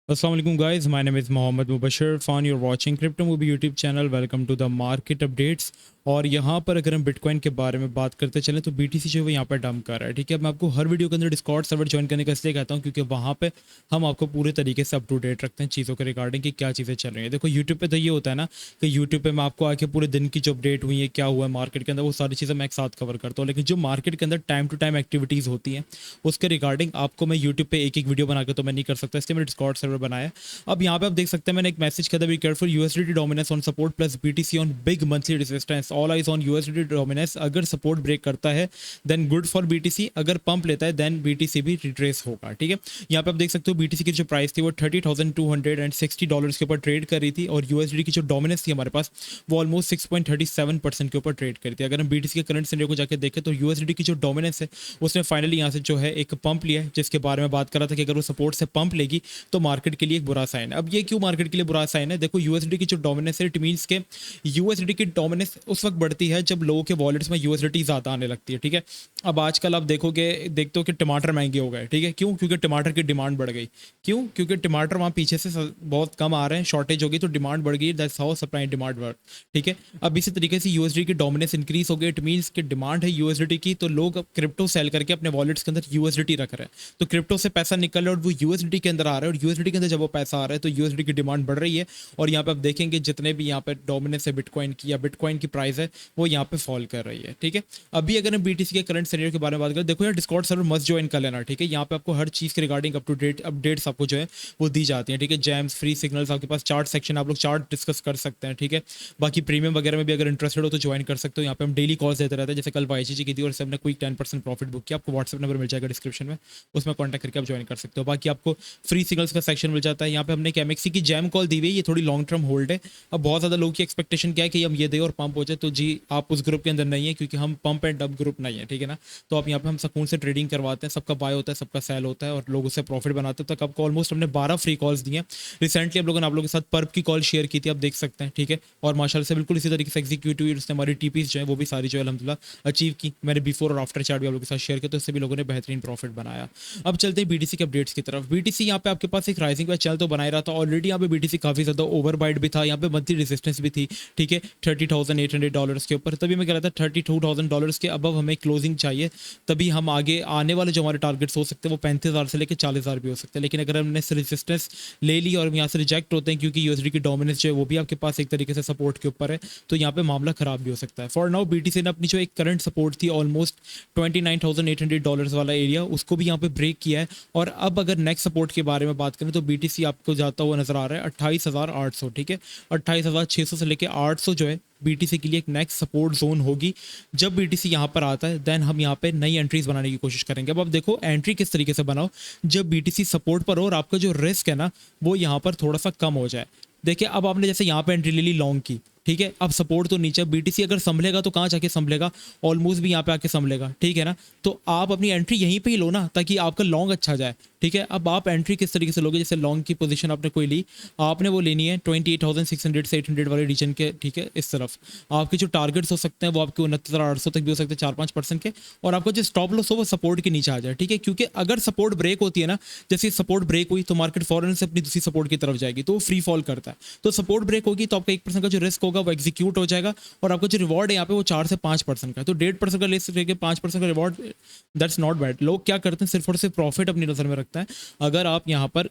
Assalamualaikum guys, my name is Mohammed Mubashir. Fan, you're watching Crypto Movie YouTube channel. Welcome to the market updates. और यहाँ पर अगर हम bitcoin के बारे में बात करते चलें तो BTC जो है वो यहाँ पर डंप कर रहा है। ठीक है, मैं आपको हर वीडियो के अंदर डिस्कॉर्ड सर्वर ज्वाइन करने का इसलिए कहता हूँ क्योंकि वहाँ पे हम आपको पूरे तरीके से अप टू डेट रखते हैं चीज़ों के रिगार्डिंग कि क्या चीज़ें चल रही हैं। देखो यूट्यूब पे तो ये होता है ना कि यूट्यूब पे मैं आपको आके पूरे दिन की जो अपडेट हुई है, क्या हुआ है मार्केट के अंदर, वो सारी चीज़ें मैं एक साथ कवर करता हूँ। लेकिन जो मार्केट के अंदर टाइम टू टाइम एक्टिविटीज़ होती हैं उसके रिगार्डिंग आपको मैं यूट्यूब पे एक एक वीडियो बना के तो मैं नहीं कर सकता, इसलिए मैंने डिस्कॉर्ड सर्वर बनाया। अब यहाँ पे आप देख सकते हैं मैंने एक मैसेज किया था, be careful USDT dominance on support plus BTC on big monthly resistance, all eyes on USDT dominance. अगर सपोर्ट ब्रेक करता है देन गुड फॉर बीटीसी, अगर पंप लेता है देन बीटीसी भी रिट्रेस होगा। ठीक है, यहाँ पे आप देख सकते हो बीटीसी की जो प्राइस थी वो $30,260 के ऊपर ट्रेड कर रही थी और यूएसडी की जो डोमिनेंस थी हमारे पास वो ऑलमोस्ट 6.37% के ऊपर ट्रेड करी थी। अगर हम बीटीसी के करंट सिनेरियो को जाकर देखें तो यूएसडी की जो डोमिनेंस है उसने फाइनली यहाँ से जो है एक पंप लिया है, जिसके बारे में बात कर रहा था कि अगर वो सपोर्ट से पंप लेगी तो मार्केट के लिए एक बुरा साइन है। अब ये क्यों मार्केट के लिए बुरा साइन है? देखो यूएसडी की जो डोमिनेंस है, इट मींस के यूएसडी की डोमिनेंस उस वक्त बढ़ती है जब लोगों के वॉलेट्स में यूएसडी ज़्यादा आने लगती है। ठीक है, अब आजकल आप देखते हो कि टमाटर महंगे हो गए। ठीक है, क्यों? क्योंकि टमाटर की डिमांड बढ़ गई। क्यों? क्योंकि टमाटर वहाँ पीछे से बहुत कम आ रहे हैं, शॉर्टेज हो गई तो डिमांड बढ़ गई। That's how supply demand work. ठीक है, अब इसी तरीके से यूएसडी की डोमिनेंस इंक्रीज हो गई, इट मींस कि डिमांड है यूएसडी की, तो लोग अब क्रिप्टो सेल करके अपने वॉलेट्स के अंदर यूएसडी रख रहे हैं। तो क्रिप्टो से पैसा निकल रहा है और वो यूएसडी के अंदर आ रहा है, और यूएसडी के अंदर जब वो पैसा आ रहा है तो यूएसडी की डिमांड बढ़ रही है। और यहाँ पे आप देखेंगे जितने भी यहाँ पे डोमिनेंस है बिटकॉइन की या बिटकॉइन की प्राइस है वो यहाँ पे फॉल कर रही है। ठीक है, अभी अगर हम बीटीसी के करंट सिनेरियो के बारे में बात करें, देखो यार डिस्कॉर्ड सर्वर मस्ट ज्वाइन कर लेना। ठीक है, यहाँ पे आपको हर चीज़ के regarding up to date updates आपको जो है वो दी जाती हैं। ठीक है, जैम्स, फ्री सिग्नल्स, आपके पास चार्ट सेक्शन, आप लोग चार्ट डिस्कस कर सकते हैं। ठीक है, बाकी प्रीमियम वगैरह में भी अगर इंटरेस्टेड हो तो ज्वाइन कर सकते हो। यहाँ पे हम डेली कॉल्स देते रहते हैं, जैसे कल वाईजीजी की थी और सबने क्विक 10% प्रॉफिट बुक किया। आपको व्हाट्सएप नंबर मिल जाएगा डिस्क्रिप्शन में, उसमें कॉन्टैक्ट करके आप ज्वाइन कर सकते हो। बाकी आपको फ्री सिग्नल्स का सेक्शन मिल जाता है। यहाँ पे हमने एक एमएक्सी की जैम कॉल दी हुई है, ये थोड़ी लॉन्ग टर्म होल्ड है। अब बहुत ज़्यादा लोगों की एक्सपेक्टेशन क्या है कि हम ये दे और पंप हो जाए, तो जी आप उस ग्रुप के अंदर नहीं है क्योंकि हम पंप एंड डब ग्रुप नहीं है। ठीक है ना, तो आप यहाँ पे हम सुकून से ट्रेडिंग करवाते हैं, सबका बाय होता है, सबका सेल होता है और लोग उससे प्रॉफिट बनाते हैं। तक आपको ऑलमोस्ट हमने 12 फ्री कॉल्स दी हैं। रिसेंटली हम लोगों ने आप लोगों के साथ पर्प की कॉल शेयर की थी, आप देख सकते हैं। ठीक है, और माशाल्लाह से बिल्कुल इसी तरीके से एग्जीक्यूट हुई, उसने हमारी टीपीज जो है वो भी सारी जो है अल्हम्दुलिल्लाह अचीव की। मैंने बिफोर और आफ्टर चार्ट भी आप लोगों के साथ शेयर किया, तो इससे भी लोगों ने बेहतरीन प्रॉफिट बनाया। अब चलते हैं बीटीसी के अपडेट्स की तरफ। बीटीसी यहाँ पे आपके पास एक राइजिंग पे चल तो बना ही रहा था ऑलरेडी। यहाँ पे बीटीसी काफ़ी ज़्यादा ओवरबाइट भी था, यहाँ पे मंथली रेजिस्टेंस भी थी। ठीक है, $30,800 के ऊपर, तभी मैं कह रहा था $32,000 के अबव हमें क्लोजिंग चाहिए, तभी हम आगे आने वाले जो हमारे टारगेट्स हो सकते हैं वो 35,000 से लेकर 40,000 भी हो सकते हैं। लेकिन अगर हमने रेजिस्टेंस ले ली और यहाँ से रिजेक्ट होते हैं क्योंकि यूएसडी की डोमिनेंस जो है वो भी आपके पास एक तरीके से सपोर्ट के ऊपर है, तो यहाँ पे मामला खराब भी हो सकता है। फॉर नाउ बीटीसी ने अपनी जो एक करंट सपोर्ट थी ऑलमोस्ट $29,800 वाला एरिया, उसको भी यहाँ पे ब्रेक किया है। और अब अगर नेक्स्ट सपोर्ट के बारे में बात करें तो बीटीसी आपको जाता हुआ नजर आ रहा है 28,800। ठीक है, 28,600 से लेकर 800 जो है बीटीसी के लिए एक नेक्स्ट सपोर्ट जोन होगी। जब बीटीसी यहाँ पर आता है देन हम यहाँ पे नई एंट्रीज बनाने की कोशिश करेंगे। अब आप देखो एंट्री किस तरीके से बनाओ, जब बीटीसी सपोर्ट पर हो और आपका जो रिस्क है ना वो यहाँ पर थोड़ा सा कम हो जाए। देखिए अब आपने जैसे यहाँ पे एंट्री ले ली लॉन्ग की, ठीक है, अब सपोर्ट तो नीचे, बीटीसी अगर संभलेगा तो कहाँ जाके संभलेगा, ऑलमोस्ट भी यहाँ पे आके संभलेगा। ठीक है ना, तो आप अपनी एंट्री यहीं पे ही लो ना ताकि आपका लॉन्ग अच्छा जाए। ठीक है, अब आप एंट्री किस तरीके से लोगे, जैसे लॉन्ग की पोजीशन आपने कोई ली, आपने वो लेनी है 28,600 से 800 वाले रीजन के। ठीक है, इस तरफ आपके जो टारगेट्स हो सकते हैं वो आपके 29,800 तक भी हो सकते हैं, 4-5% के। और आपका जो स्टॉप लॉस हो वो सपोर्ट के नीचे आ जाए। ठीक है, क्योंकि अगर सपोर्ट ब्रेक होती है ना, जैसे सपोर्ट ब्रेक हुई तो मार्केट फॉरन से अपनी दूसरी सपोर्ट की तरफ जाएगी, तो वो फ्री फॉल करता है। तो सपोर्ट ब्रेक होगी तो आपका 1% का जो रिस्क होगा वो एग्जीक्यूट हो जाएगा और आपका जो रिवॉर्ड है यहाँ पे वो 4 से 5% का है। तो 1.5% का रिस्क लेके 5% का रिवॉर्ड, दैट्स नॉट बैड। लोग क्या करते हैं सिर्फ और सिर्फ प्रॉफिट अपनी नजर में रखता है। अगर आप यहाँ पर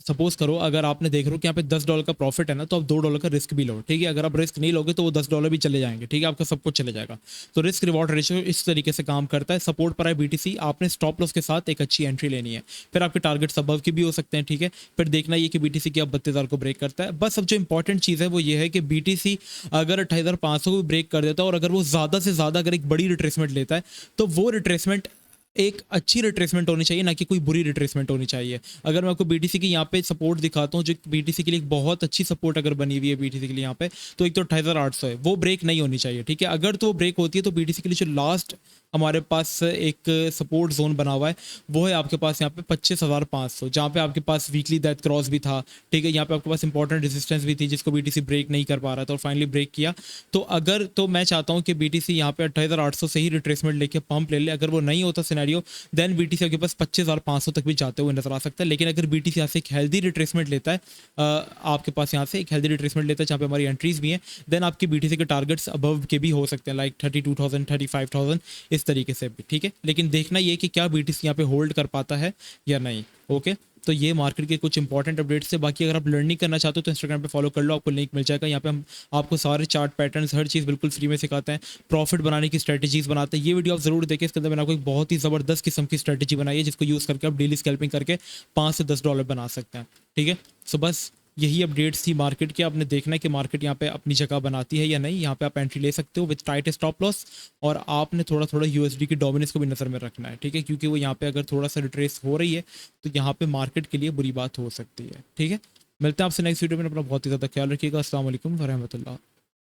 सपोज करो, अगर आपने देख रहे हो कि यहाँ पे $10 का प्रॉफिट है ना, तो आप $2 का रिस्क भी लो। ठीक है, अगर आप रिस्क नहीं लोगे तो वो $10 भी चले जाएंगे। ठीक है, आपका सब कुछ चले जाएगा। तो रिस्क रिवॉर्ड रेशियो इस तरीके से काम करता है। सपोर्ट पर है बीटीसी, आपने स्टॉप लॉस के साथ एक अच्छी एंट्री लेनी है, फिर आपके टारगेट अबव के भी हो सकते हैं। ठीक है, फिर देखना ये कि बीटीसी की अब 32,000 को ब्रेक करता है। बस अब जो इंपॉर्टेंट चीज़ है वो ये है कि बीटीसी अगर 28,500 को भी ब्रेक कर देता है और अगर वो ज़्यादा से ज़्यादा अगर एक बड़ी रिट्रेसमेंट लेता है तो वो रिट्रेसमेंट एक अच्छी रिट्रेसमेंट होनी चाहिए, ना कि कोई बुरी रिट्रेसमेंट होनी चाहिए। अगर मैं आपको बीटीसी की यहाँ पे सपोर्ट दिखाता हूँ, जो बीटीसी के लिए एक बहुत अच्छी सपोर्ट अगर बनी हुई है बीटीसी के लिए यहाँ पे, तो एक तो 28,800 है, वो ब्रेक नहीं होनी चाहिए। ठीक है, अगर तो ब्रेक होती है तो बीटीसी के लिए जो लास्ट हमारे पास एक सपोर्ट जोन बना हुआ है, वो है आपके पास यहाँ पे 25,500, जहाँ पे आपके पास वीकली डेथ क्रॉस भी था। ठीक है, यहाँ पे आपके पास इंपॉर्टेंट रेजिस्टेंस भी थी जिसको बीटीसी ब्रेक नहीं कर पा रहा था और फाइनली ब्रेक किया। तो मैं चाहता हूँ कि बीटीसी यहाँ पे 28,800 से ही रिट्रेसमेंट लेके पंप ले ले। अगर वो नहीं होता सिनेरियो, देन बीटीसी आपके पास 25,500 तक भी जाते हुए नजर आ सकता है। लेकिन अगर बीटीसी यहाँ से एक हेल्दी रिट्रेसमेंट लेता है, आपके पास यहाँ से एक हेल्दी रिट्रेसमेंट लेता है जहाँ पे हमारी एंट्रीज भी हैं, देन आपकी बीटीसी के टारगेट्स अबव के भी हो सकते हैं, लाइक 32,000 35,000 इस तरीके से भी। ठीक है, लेकिन देखना ये कि क्या बीटीसी यहाँ पे होल्ड कर पाता है या नहीं। ओके, तो ये मार्केट के कुछ इंपॉर्टेंट अपडेट्स से। बाकी अगर आप लर्निंग करना चाहते हो तो इंस्टाग्राम पे फॉलो कर लो, आपको लिंक मिल जाएगा। यहाँ पे हम आपको सारे चार्ट पैटर्न्स हर चीज़ बिल्कुल फ्री में सिखाते हैं, प्रॉफिट बनाने की स्ट्रेटजीज बनाते हैं। ये वीडियो आप जरूर देखें, इसके अंदर मैंने आपको एक बहुत ही ज़बरदस्त किस्म की स्ट्रेटजी बनाई है जिसको यूज़ करके आप डेली स्कैल्पिंग करके $5 से $10 बना सकते हैं। ठीक है, सो बस यही अपडेट्स थी मार्केट की। आपने देखना है कि मार्केट यहाँ पे अपनी जगह बनाती है या नहीं। यहाँ पे आप एंट्री ले सकते हो विद टाइट स्टॉप लॉस, और आपने थोड़ा थोड़ा यूएसडी की डोमिनेंस को भी नज़र में रखना है। ठीक है, क्योंकि वो यहाँ पे अगर थोड़ा सा रिट्रेस हो रही है तो यहाँ पे मार्केट के लिए बुरी बात हो सकती है। ठीक है, मिलते हैं आपसे नेक्स्ट वीडियो में। अपना बहुत ही ज़्यादा ख्याल रखिएगा। अस्सलाम वालेकुम वरहमतुल्लाह।